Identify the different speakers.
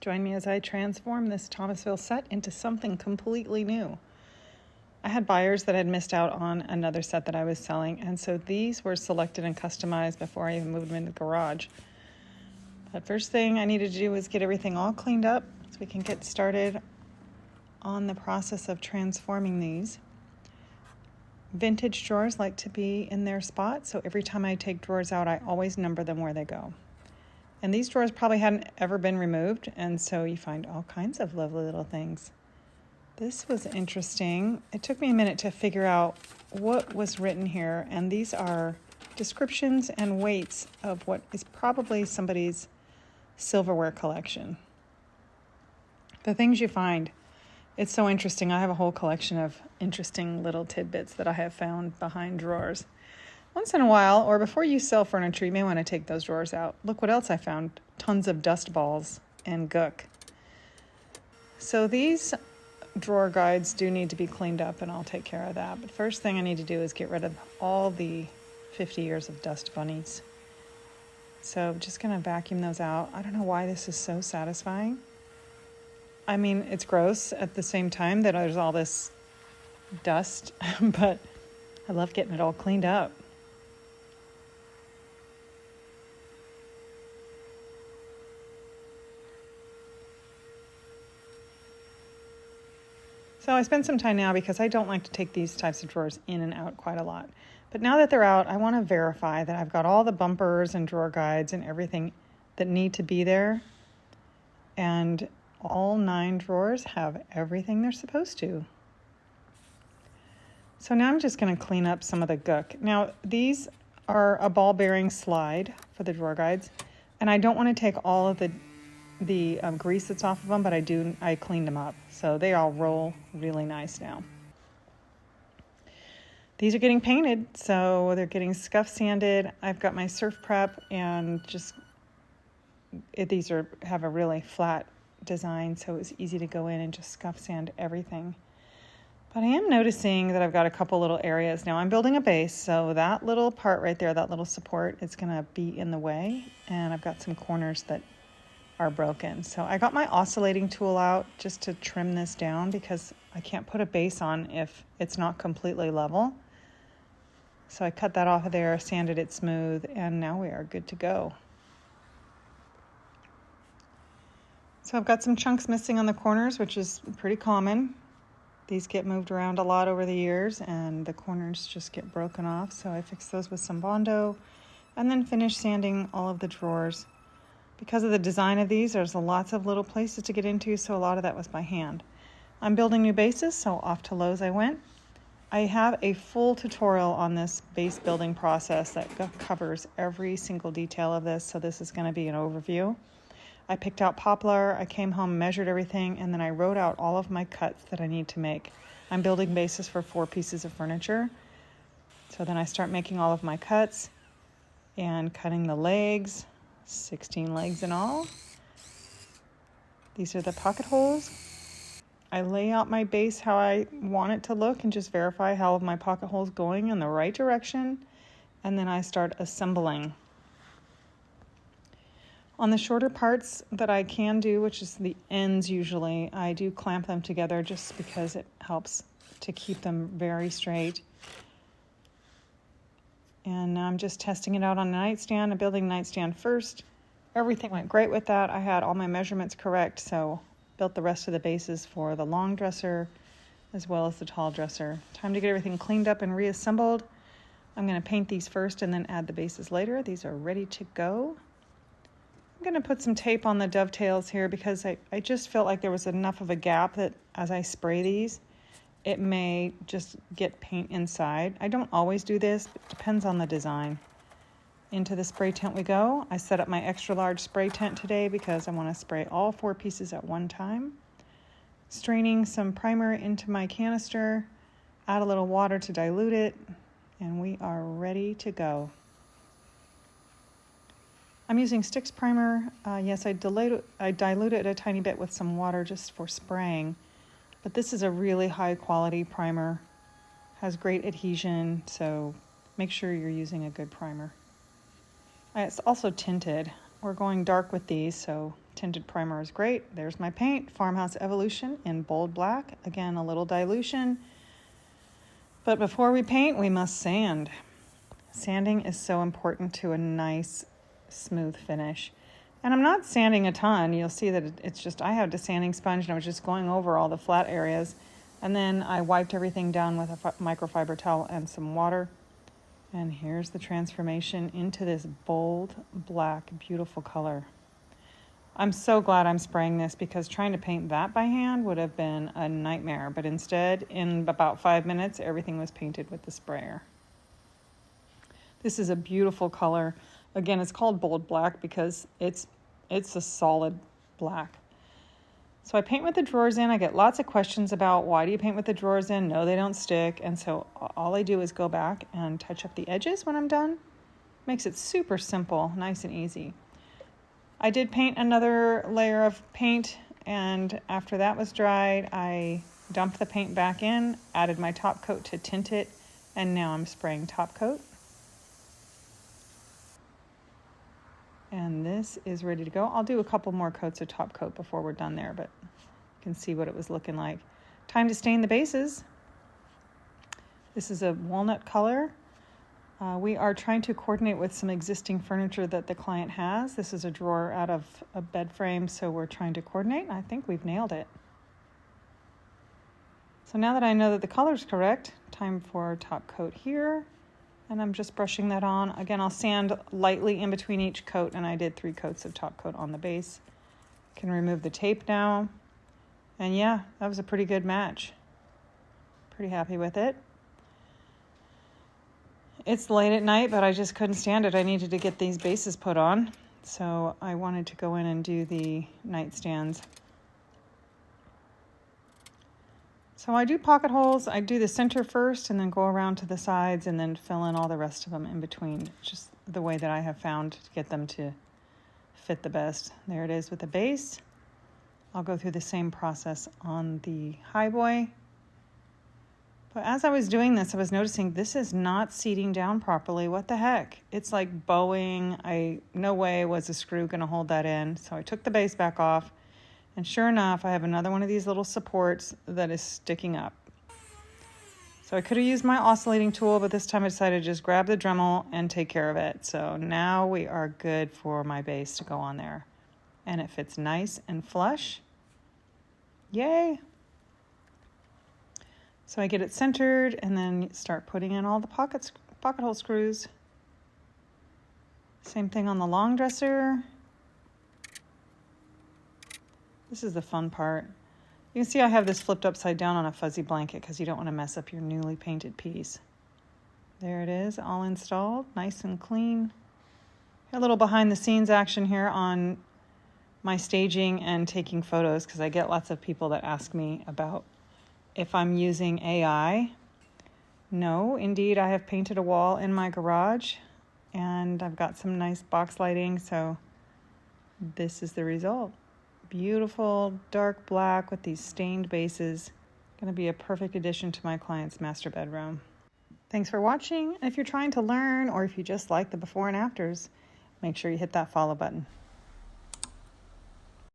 Speaker 1: Join me as I transform this Thomasville set into something completely new. I had buyers that had missed out on another set that I was selling, and so these were selected and customized before I even moved them into the garage. But first thing I needed to do was get everything all cleaned up so we can get started on the process of transforming these. Vintage drawers like to be in their spot, so every time I take drawers out, I always number them where they go. And these drawers probably hadn't ever been removed, and so you find all kinds of lovely little things. This was interesting. It took me a minute to figure out what was written here, and these are descriptions and weights of what is probably somebody's silverware collection. The things you find, it's so interesting. I have a whole collection of interesting little tidbits that I have found behind drawers. Once in a while, or before you sell furniture, you may want to take those drawers out. Look what else I found. Tons of dust balls and gook. So these drawer guides do need to be cleaned up, and I'll take care of that. But first thing I need to do is get rid of all the 50 years of dust bunnies. So I'm just going to vacuum those out. I don't know why this is so satisfying. I mean, it's gross at the same time that there's all this dust, but I love getting it all cleaned up. So I spent some time now because I don't like to take these types of drawers in and out quite a lot. But now that they're out, I want to verify that I've got all the bumpers and drawer guides and everything that need to be there. And all 9 drawers have everything they're supposed to. So now I'm just going to clean up some of the gook. Now these are a ball bearing slide for the drawer guides. And I don't want to take all of the grease that's off of them, but I cleaned them up. So they all roll really nice now. These are getting painted, so they're getting scuff sanded. I've got my Surfprep, and these have a really flat design, so it's easy to go in and just scuff sand everything. But I am noticing that I've got a couple little areas. Now I'm building a base, so that little part right there, that little support, is going to be in the way, and I've got some corners that are broken. So I got my oscillating tool out just to trim this down because I can't put a base on if it's not completely level. So I cut that off of there, sanded it smooth, and now we are good to go. So I've got some chunks missing on the corners, which is pretty common. These get moved around a lot over the years, and the corners just get broken off. So I fixed those with some Bondo, and then finished sanding all of the drawers. Because of the design of these, there's lots of little places to get into, so a lot of that was by hand. I'm building new bases, so off to Lowe's I went. I have a full tutorial on this base building process that covers every single detail of this, so this is going to be an overview. I picked out Poplar, I came home, measured everything, and then I wrote out all of my cuts that I need to make. I'm building bases for 4 pieces of furniture, so then I start making all of my cuts and cutting the legs. 16 legs in all. These are the pocket holes. I lay out my base how I want it to look and just verify how my pocket holes going in the right direction, and then I start assembling. On the shorter parts that I can do, which is the ends usually, I do clamp them together just because it helps to keep them very straight. And now I'm just testing it out on a nightstand. I'm building a nightstand first. Everything went great with that. I had all my measurements correct, so built the rest of the bases for the long dresser as well as the tall dresser. Time to get everything cleaned up and reassembled. I'm going to paint these first and then add the bases later. These are ready to go. I'm going to put some tape on the dovetails here because I just felt like there was enough of a gap that as I spray these, it may just get paint inside. I don't always do this, but it depends on the design. Into the spray tent we go. I set up my extra large spray tent today because I want to spray all 4 pieces at one time. Straining some primer into my canister, add a little water to dilute it, and we are ready to go. I'm using Sticks primer. Yes, I dilute it a tiny bit with some water just for spraying. But this is a really high quality primer, has great adhesion, so make sure you're using a good primer. It's also tinted. We're going dark with these, so Tinted primer is great. There's my paint, Farmhouse Evolution in Bhold Black. Again, a little dilution. But before we paint, we must sand. Sanding is so important to a nice, smooth finish. And I'm not sanding a ton. You'll see that it's just, I had a sanding sponge and I was just going over all the flat areas. And then I wiped everything down with a microfiber towel and some water. And here's the transformation into this bold, black, beautiful color. I'm so glad I'm spraying this because trying to paint that by hand would have been a nightmare. But instead, in about 5 minutes, everything was painted with the sprayer. This is a beautiful color. Again, it's called Bhold Black because it's a solid black. So I paint with the drawers in. I get lots of questions about why do you paint with the drawers in? No, they don't stick. And so all I do is go back and touch up the edges when I'm done. Makes it super simple, nice and easy. I did paint another layer of paint, and after that was dried, I dumped the paint back in, added my top coat to tint it, and now I'm spraying top coat. And this is ready to go. I'll do a couple more coats of top coat before we're done there, but you can see what it was looking like. Time to stain the bases. This is a walnut color. We are trying to coordinate with some existing furniture that the client has. This is a drawer out of a bed frame, so we're trying to coordinate. I think we've nailed it. So now that I know that the color's correct, time for top coat here. And I'm just brushing that on. Again, I'll sand lightly in between each coat, and I did 3 coats of top coat on the base. Can remove the tape now. And yeah, that was a pretty good match. Pretty happy with it. It's late at night, but I just couldn't stand it. I needed to get these bases put on. So I wanted to go in and do the nightstands. So I do pocket holes. I do the center first and then go around to the sides and then fill in all the rest of them in between. Just the way that I have found to get them to fit the best. There it is with the base. I'll go through the same process on the highboy. But as I was doing this, I was noticing this is not seating down properly. What the heck? It's like bowing. No way was a screw going to hold that in. So I took the base back off. And sure enough, I have another one of these little supports that is sticking up. So I could have used my oscillating tool, but this time I decided to just grab the Dremel and take care of it. So now we are good for my base to go on there. And it fits nice and flush. Yay! So I get it centered and then start putting in all the pocket hole screws. Same thing on the long dresser. This is the fun part. You can see I have this flipped upside down on a fuzzy blanket because you don't want to mess up your newly painted piece. There it is, all installed, nice and clean. A little behind the scenes action here on my staging and taking photos because I get lots of people that ask me about if I'm using AI. No, indeed, I have painted a wall in my garage and I've got some nice box lighting, so this is the result. Beautiful dark black with these stained bases. Going to be a perfect addition to my client's master bedroom. Thanks for watching. And if you're trying to learn or if you just like the before and afters, make sure you hit that follow button.